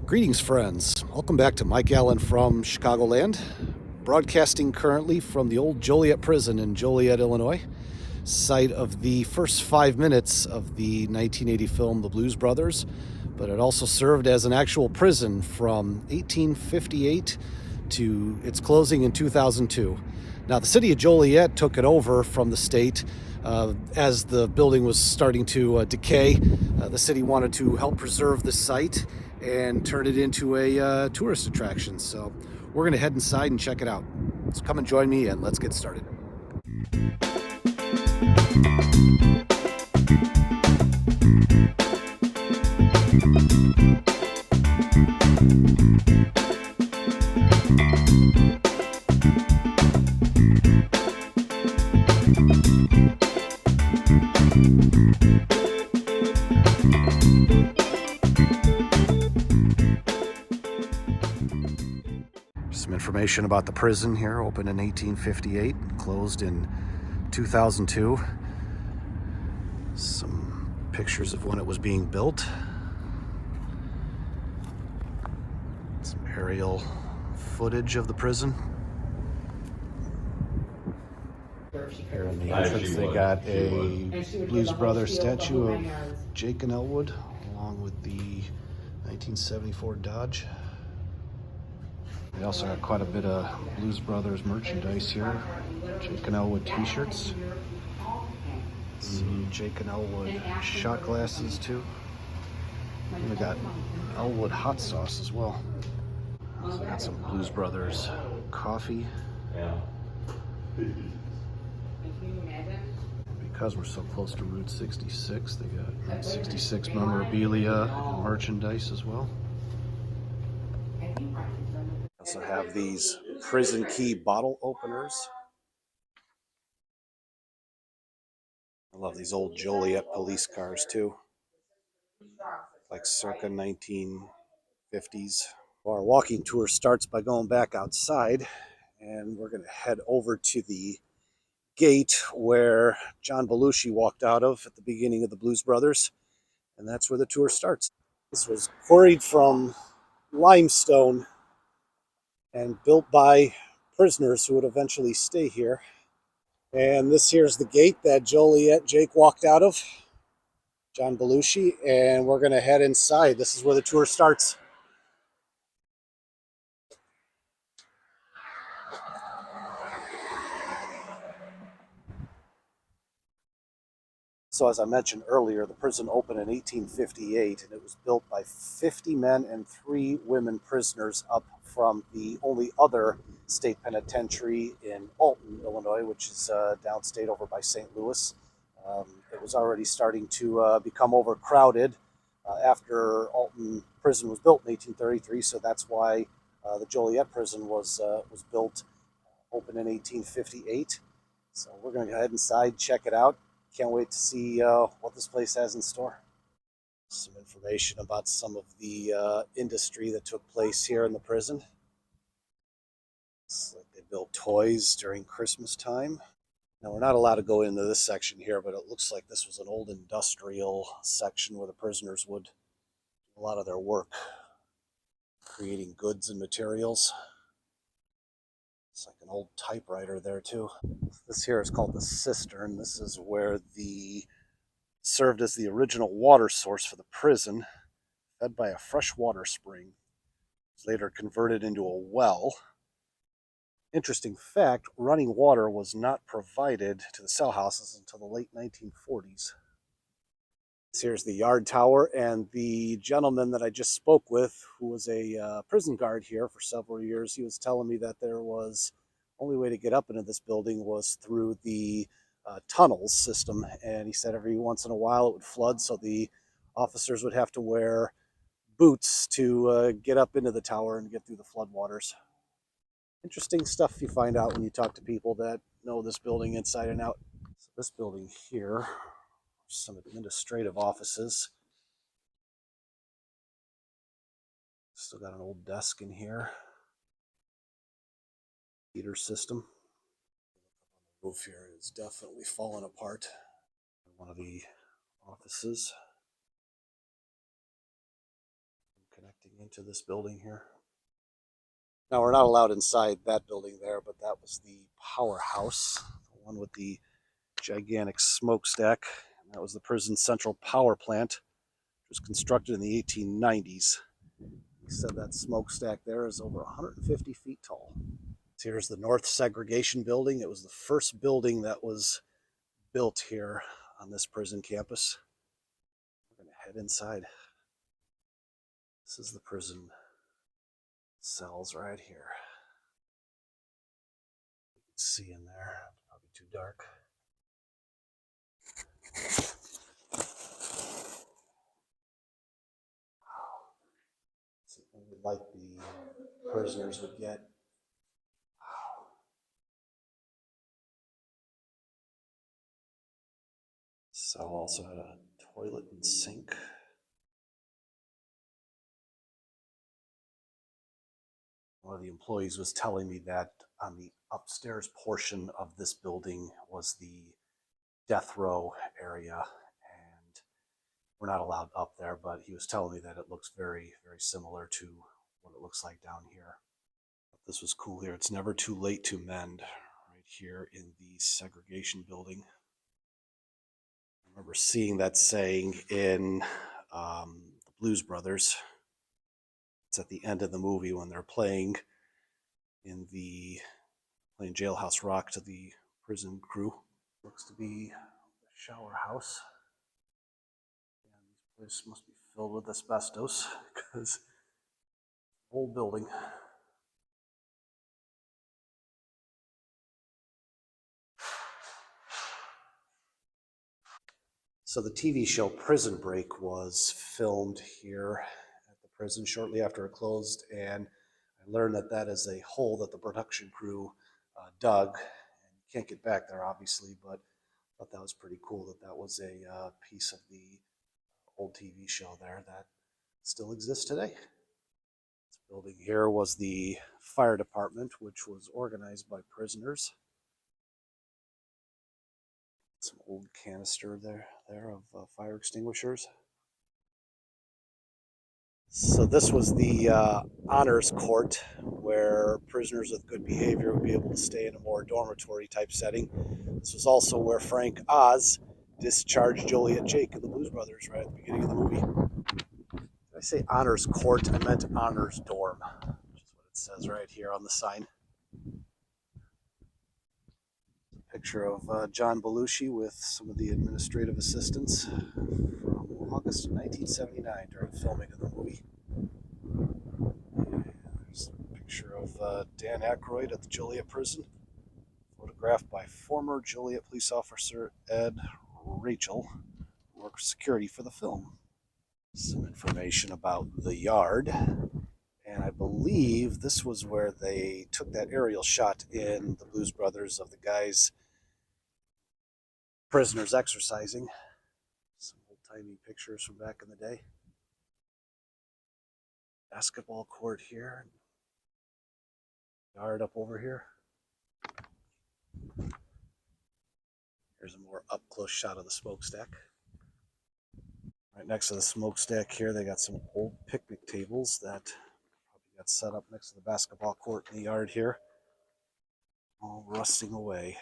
Greetings, friends. Welcome back to Mike Allen from Chicagoland, broadcasting currently from the old Joliet Prison in Joliet, Illinois, site of the first 5 minutes of the 1980 film The Blues Brothers, but it also served as an actual prison from 1858 to its closing in 2002. Now, the city of Joliet took it over from the state as the building was starting to decay. The city wanted to help preserve the site and turn it into a tourist attraction. So we're going to head inside and check it out. So come and join me and let's get started. Some information about the prison here. Opened in 1858, closed in 2002. Some pictures of when it was being built. Some aerial footage of the prison. Here in the entrance they got a Blues Brothers statue of Jake and Elwood, along with the 1974 Dodge. They also got quite a bit of Blues Brothers merchandise here. Jake and Elwood t-shirts. Some Jake and Elwood shot glasses too. And we got Elwood hot sauce as well. So I got some Blues Brothers coffee. Because we're so close to Route 66, they got Route 66 memorabilia and merchandise as well. Also have these prison key bottle openers. I love these old Joliet police cars too, like circa 1950s. Our walking tour starts by going back outside, and we're going to head over to the gate where John Belushi walked out of at the beginning of the Blues Brothers, and that's where the tour starts. This was quarried from limestone and built by prisoners who would eventually stay here. And this here's the gate that Joliet Jake walked out of, John Belushi, and we're going to head inside. This is where the tour starts. So as I mentioned earlier, the prison opened in 1858, and it was built by 50 men and 3 women prisoners up from the only other state penitentiary in Alton, Illinois, which is downstate over by St. Louis. It was already starting to become overcrowded after Alton Prison was built in 1833, so that's why the Joliet Prison was built, opened in 1858. So we're going to go ahead inside, check it out. Can't wait to see what this place has in store. Some information about some of the industry that took place here in the prison. It's like they built toys during Christmas time. Now, we're not allowed to go into this section here, but it looks like this was an old industrial section where the prisoners would do a lot of their work, creating goods and materials. It's like an old typewriter there too. This here is called the cistern. This is where served as the original water source for the prison, fed by a freshwater spring. It was later converted into a well. Interesting fact, running water was not provided to the cell houses until the late 1940s. Here's the yard tower, and the gentleman that I just spoke with, who was a prison guard here for several years, he was telling me that there was only way to get up into this building was through the tunnels system, and he said every once in a while it would flood, so the officers would have to wear boots to get up into the tower and get through the floodwaters. Interesting stuff you find out when you talk to people that know this building inside and out. So this building here, some administrative offices. Still got an old desk in here. Heater system. The roof here is definitely falling apart. One of the offices. Connecting into this building here. Now, we're not allowed inside that building there, but that was the powerhouse, the one with the gigantic smokestack. And that was the prison's central power plant, which was constructed in the 1890s. He said that smokestack there is over 150 feet tall. So here's the North Segregation building. It was the first building that was built here on this prison campus. We're going to head inside. This is the prison cells right here. You can see in there, probably too dark. Wow. Something like the prisoners would get. Wow. Cell also had a toilet and sink. One of the employees was telling me that on the upstairs portion of this building was the death row area, and we're not allowed up there, but he was telling me that it looks very, very similar to what it looks like down here. But this was cool here. It's never too late to mend, right here in the segregation building. I remember seeing that saying in the Blues Brothers. It's at the end of the movie when they're playing Jailhouse Rock to the prison crew. Looks to be a shower house. And this place must be filled with asbestos because old building. So the TV show Prison Break was filmed here at the prison shortly after it closed, and I learned that that is a hole that the production crew dug, and you can't get back there obviously, but I thought that was pretty cool that that was a piece of the old TV show there that still exists today. This building here was the fire department, which was organized by prisoners. Some old canister there of fire extinguishers. So this was the honors court where prisoners with good behavior would be able to stay in a more dormitory type setting. This was also where Frank Oz discharged Joliet Jake and the Blues Brothers right at the beginning of the movie. Did I say honors court? I meant honors dorm, which is what it says right here on the sign. Picture of John Belushi with some of the administrative assistants from August of 1979 during filming of the movie. There's a picture of Dan Aykroyd at the Joliet Prison, photographed by former Joliet police officer Ed Rachel, who worked security for the film. Some information about the yard, and I believe this was where they took that aerial shot in the Blues Brothers of the guys, prisoners exercising. Some old-timey pictures from back in the day. Basketball court here. Yard up over here. Here's a more up-close shot of the smokestack. Right next to the smokestack here, they got some old picnic tables that probably got set up next to the basketball court in the yard here. All rusting away.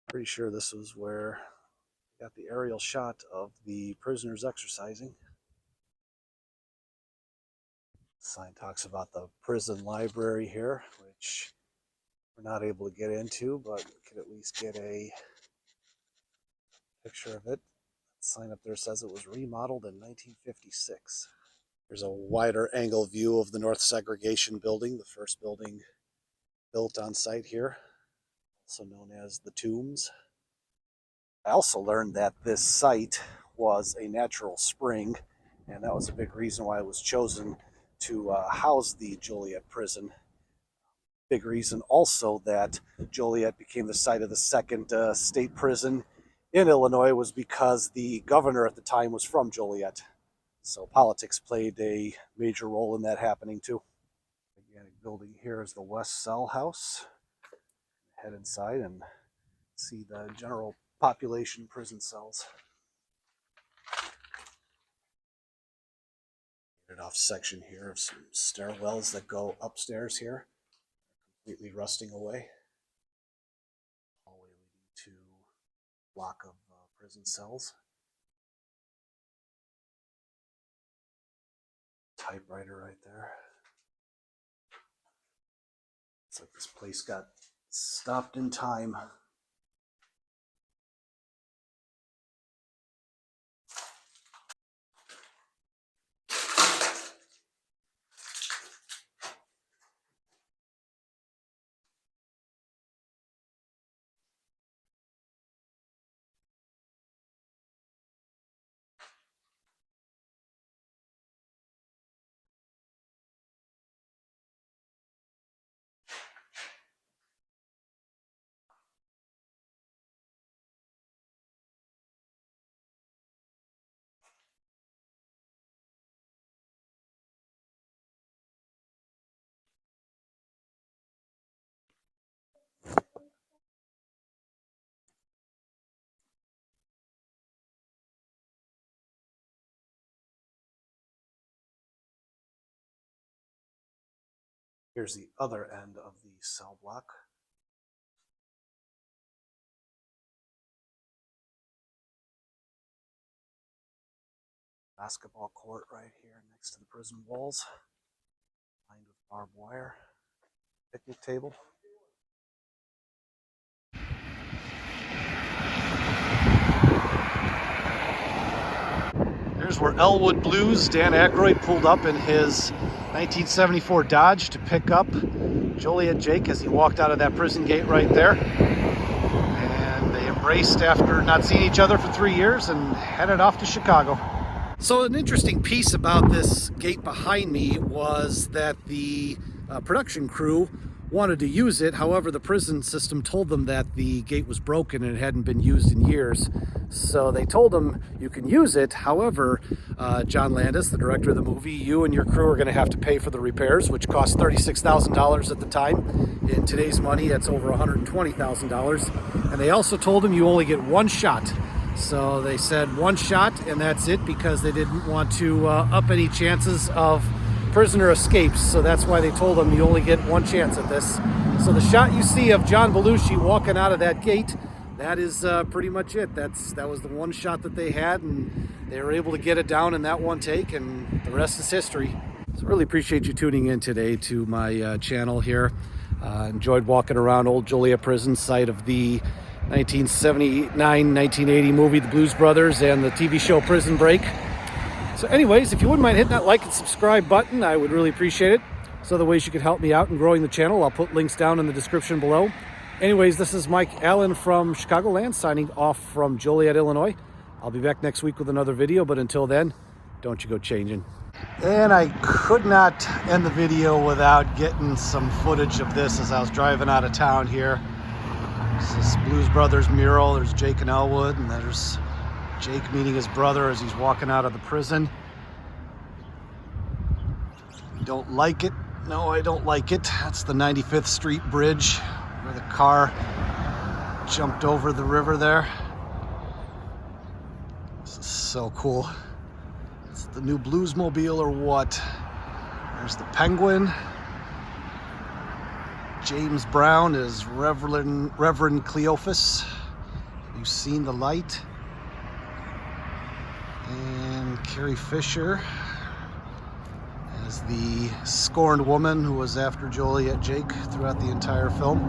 Pretty sure this was where we got the aerial shot of the prisoners exercising. The sign talks about the prison library here, which we're not able to get into, but we could at least get a picture of it. The sign up there says it was remodeled in 1956. There's a wider angle view of the North Segregation building, the first building built on site here, also known as the Tombs. I also learned that this site was a natural spring, and that was a big reason why it was chosen to house the Joliet prison. Big reason also that Joliet became the site of the second state prison in Illinois was because the governor at the time was from Joliet. So politics played a major role in that happening too. Again, building here is the West Cell House. Head inside and see the general population prison cells. Off section here of some stairwells that go upstairs here, completely rusting away. Hallway leading to a block of prison cells. Typewriter right there. It's like this place got stopped in time. Here's the other end of the cell block. Basketball court right here next to the prison walls, lined with barbed wire. Picnic table. Here's where Elwood Blues Dan Aykroyd pulled up in his 1974 Dodge to pick up Joliet Jake as he walked out of that prison gate right there. And they embraced after not seeing each other for 3 years and headed off to Chicago. So an interesting piece about this gate behind me was that the production crew wanted to use it. However, the prison system told them that the gate was broken and it hadn't been used in years. So they told them, you can use it. However, John Landis, the director of the movie, you and your crew are going to have to pay for the repairs, which cost $36,000 at the time. In today's money, that's over $120,000. And they also told him you only get one shot. So they said one shot and that's it, because they didn't want to up any chances of prisoner escapes. So that's why they told him you only get one chance at this. So the shot you see of John Belushi walking out of that gate, that is pretty much it. That was the one shot that they had, and they were able to get it down in that one take, and the rest is history. So really appreciate you tuning in today to my channel here. Enjoyed walking around old Joliet Prison, site of the 1979-1980 movie The Blues Brothers and the TV show Prison Break. So anyways, if you wouldn't mind hitting that like and subscribe button, I would really appreciate it. So other ways you could help me out in growing the channel, I'll put links down in the description below. Anyways, this is Mike Allen from Chicagoland, signing off from Joliet, Illinois. I'll be back next week with another video, but until then, don't you go changing. And I could not end the video without getting some footage of this as I was driving out of town here. It's this Blues Brothers mural. There's Jake and Elwood, and there's Jake meeting his brother as he's walking out of the prison. Don't like it? No, I don't like it. That's the 95th Street Bridge where the car jumped over the river there. This is so cool. It's the new Bluesmobile or what? There's the Penguin. James Brown is Reverend Cleophas. Have you seen the light? And Carrie Fisher as the scorned woman who was after Joliet Jake throughout the entire film.